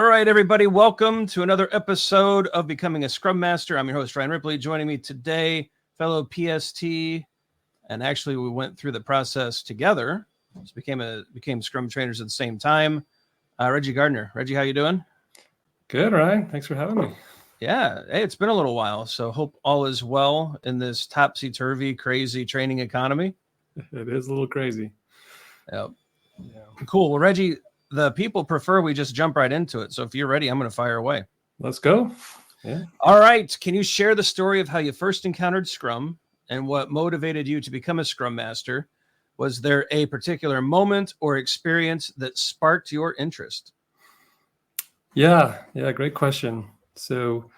All right, everybody, welcome to another episode of Becoming a Scrum Master. I'm your host, Ryan Ripley. Joining me today, fellow PST, and actually we went through the process together. So became Scrum trainers at the same time. Reggie Gardner. Reggie, how you doing? Good, Ryan. Thanks for having me. Yeah, hey, it's been a little while, so hope all is well in this topsy-turvy, crazy training economy. It is a little crazy. Yep. Yeah. Cool. Well, Reggie, the people prefer we just jump right into it. So if you're ready, I'm going to fire away. Let's go. Yeah. All right. Can you share the story of how you first encountered Scrum and what motivated you to become a Scrum Master? Was there a particular moment or experience that sparked your interest? Yeah. Great question. So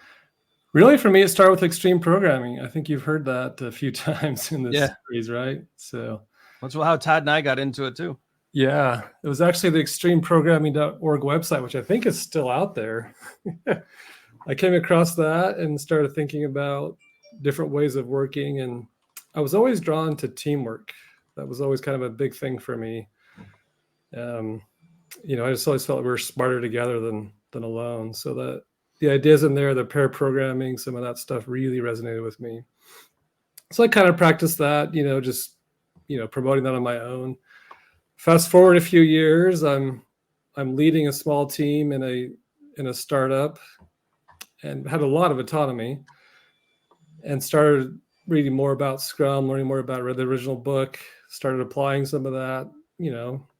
really for me, it started with extreme programming. I think you've heard that a few times in this series, right? So that's how Todd and I got into it too. Yeah, it was actually the extremeprogramming.org website, which I think is still out there. I came across that and started thinking about different ways of working. And I was always drawn to teamwork. That was always kind of a big thing for me. I just always felt we were smarter together than alone. So that the ideas in there, the pair programming, some of that stuff really resonated with me. So I kind of practiced that, promoting that on my own. Fast forward a few years, I'm leading a small team in a startup and had a lot of autonomy and started reading more about Scrum, learning more about the original book, started applying some of that,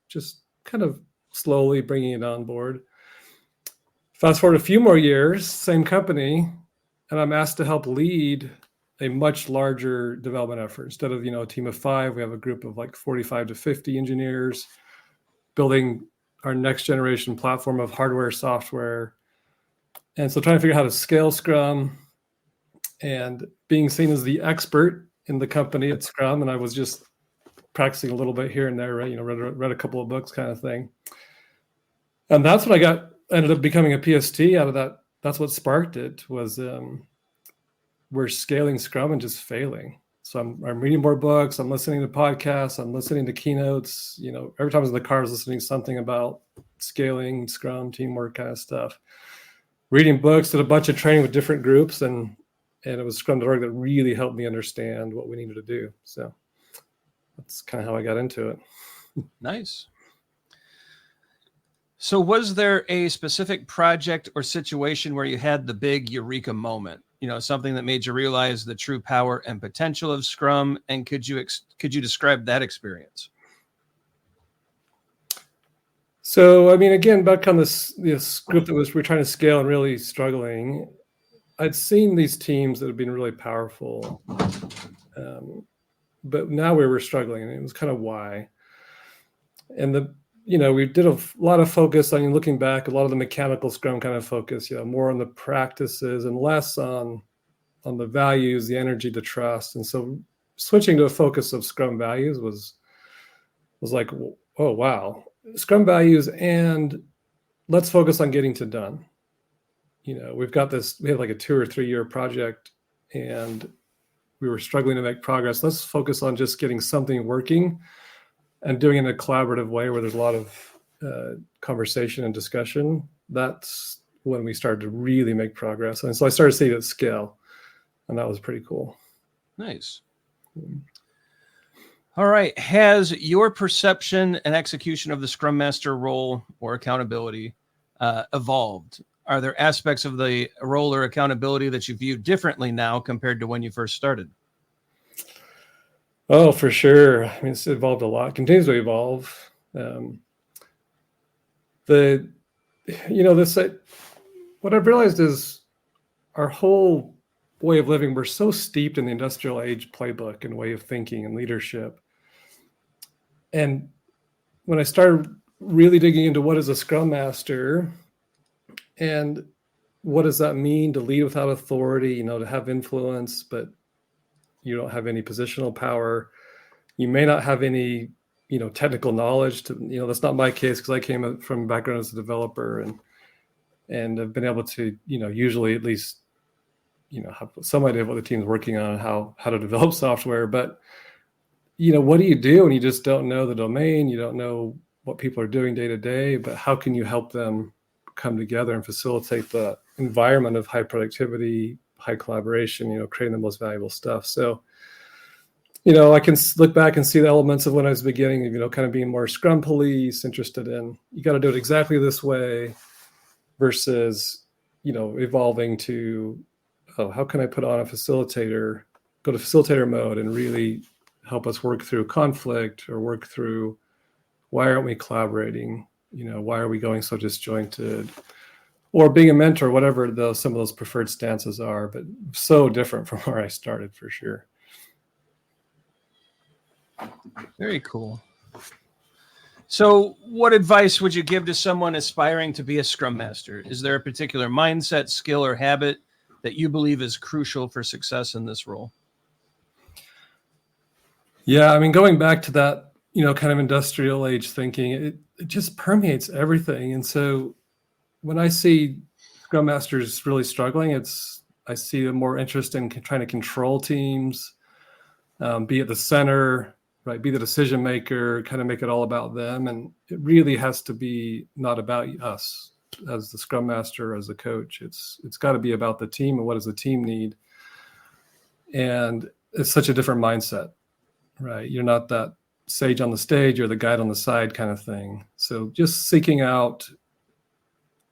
just kind of slowly bringing it on board. Fast forward a few more years, same company, and I'm asked to help lead a much larger development effort. Instead of, a team of 5, we have a group of like 45 to 50 engineers building our next generation platform of hardware, software. And so trying to figure out how to scale Scrum and being seen as the expert in the company at Scrum. And I was just practicing a little bit here and there, right? Read a couple of books kind of thing. And that's when ended up becoming a PST out of that. That's what sparked it was, we're scaling Scrum and just failing. So I'm reading more books. I'm listening to podcasts. I'm listening to keynotes. Every time I was in the car, I was listening to something about scaling, Scrum, teamwork kind of stuff. Reading books, did a bunch of training with different groups, and it was Scrum.org that really helped me understand what we needed to do. So that's kind of how I got into it. Nice. So was there a specific project or situation where you had the big Eureka moment? Something that made you realize the true power and potential of Scrum. And could you describe that experience? So, again, back on this group that we're trying to scale and really struggling, I'd seen these teams that have been really powerful, but now we were struggling, and it was kind of why. And we did a lot of focus on, looking back, a lot of the mechanical Scrum kind of focus, more on the practices and less on the values, the energy, the trust. And so switching to a focus of Scrum values was like, oh, wow, Scrum values, and let's focus on getting to done. We had like a 2 or 3 year project and we were struggling to make progress. Let's focus on just getting something working and doing it in a collaborative way where there's a lot of conversation and discussion. That's when we started to really make progress. And so I started seeing it at scale, and that was pretty cool. Nice. All right. Has your perception and execution of the Scrum Master role or accountability evolved? Are there aspects of the role or accountability that you view differently now compared to when you first started? Oh, for sure. It's evolved a lot, continues to evolve. What I've realized is our whole way of living, we're so steeped in the industrial age playbook and way of thinking and leadership. And when I started really digging into what is a Scrum Master and what does that mean to lead without authority, to have influence, but you don't have any positional power. You may not have any, technical knowledge that's not my case because I came from a background as a developer and I've been able to, usually at least, have some idea of what the team's working on and how to develop software. But, what do you do when you just don't know the domain? You don't know what people are doing day to day, but how can you help them come together and facilitate the environment of high productivity, high collaboration, creating the most valuable stuff. So, I can look back and see the elements of when I was beginning, kind of being more Scrum police, interested in, you got to do it exactly this way versus, evolving to, how can I put on a facilitator, go to facilitator mode and really help us work through conflict or work through why aren't we collaborating? Why are we going so disjointed? Or being a mentor, whatever some of those preferred stances are, but so different from where I started for sure. Very cool. So what advice would you give to someone aspiring to be a Scrum Master? Is there a particular mindset, skill, or habit that you believe is crucial for success in this role? Yeah, going back to that, kind of industrial age thinking, it just permeates everything. And so when I see Scrum Masters really struggling, I see a more interest in trying to control teams, be at the center, right? Be the decision maker, kind of make it all about them. And it really has to be not about us as the Scrum Master, as a coach. It's got to be about the team and what does the team need. And it's such a different mindset, right? You're not that sage on the stage, you're the guide on the side kind of thing. So just seeking out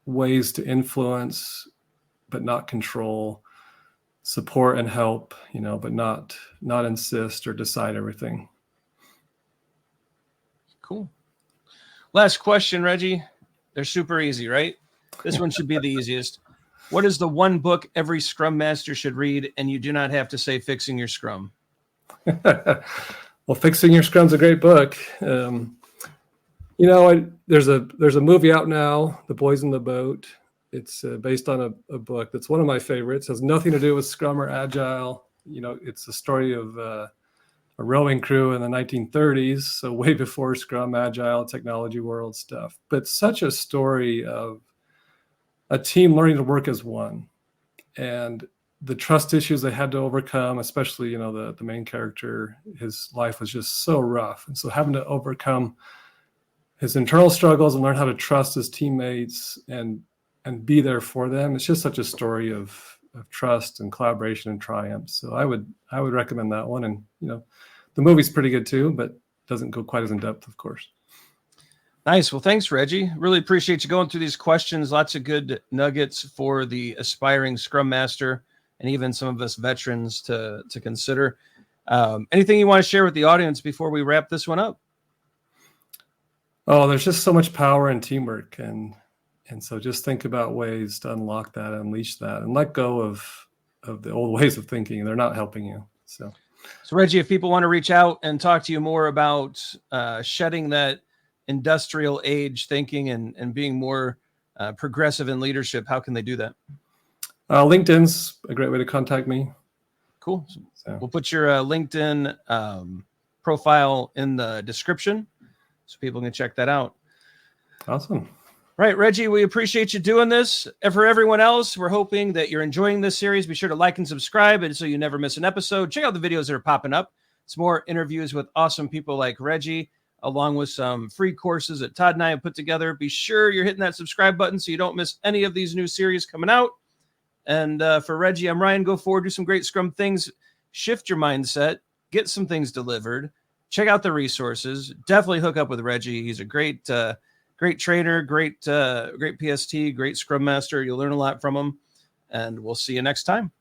ways to influence, but not control, support and help, but not insist or decide everything. Cool. Last question, Reggie. They're super easy, right? This one should be the easiest. What is the one book every Scrum Master should read? And you do not have to say Fixing Your Scrum. Well, Fixing Your Scrum's a great book. There's a movie out now, The Boys in the Boat. It's based on a book that's one of my favorites. It has nothing to do with Scrum or Agile. It's a story of a rowing crew in the 1930s, so way before Scrum, Agile, technology world stuff. But such a story of a team learning to work as one, and the trust issues they had to overcome, especially, the main character, his life was just so rough. And so having to overcome his internal struggles and learn how to trust his teammates and be there for them. It's just such a story of trust and collaboration and triumph. So I would recommend that one. And, the movie's pretty good too, but doesn't go quite as in depth, of course. Nice. Well, thanks, Reggie. Really appreciate you going through these questions. Lots of good nuggets for the aspiring Scrum Master and even some of us veterans to consider. Anything you want to share with the audience before we wrap this one up? Oh, there's just so much power in teamwork. And so just think about ways to unlock that, unleash that, and let go of the old ways of thinking. They're not helping you. So Reggie, if people want to reach out and talk to you more about shedding that industrial age thinking and being more progressive in leadership, how can they do that? LinkedIn's a great way to contact me. Cool. So we'll put your LinkedIn profile in the description so people can check that out. Awesome. Right, Reggie, we appreciate you doing this. And for everyone else, we're hoping that you're enjoying this series. Be sure to like and subscribe and so you never miss an episode. Check out the videos that are popping up. It's more interviews with awesome people like Reggie, along with some free courses that Todd and I have put together. Be sure you're hitting that subscribe button so you don't miss any of these new series coming out. And for Reggie, I'm Ryan. Go forward, do some great Scrum things, shift your mindset, get some things delivered. Check out the resources. Definitely hook up with Reggie. He's a great trainer, great PST, great Scrum Master. You'll learn a lot from him, and we'll see you next time.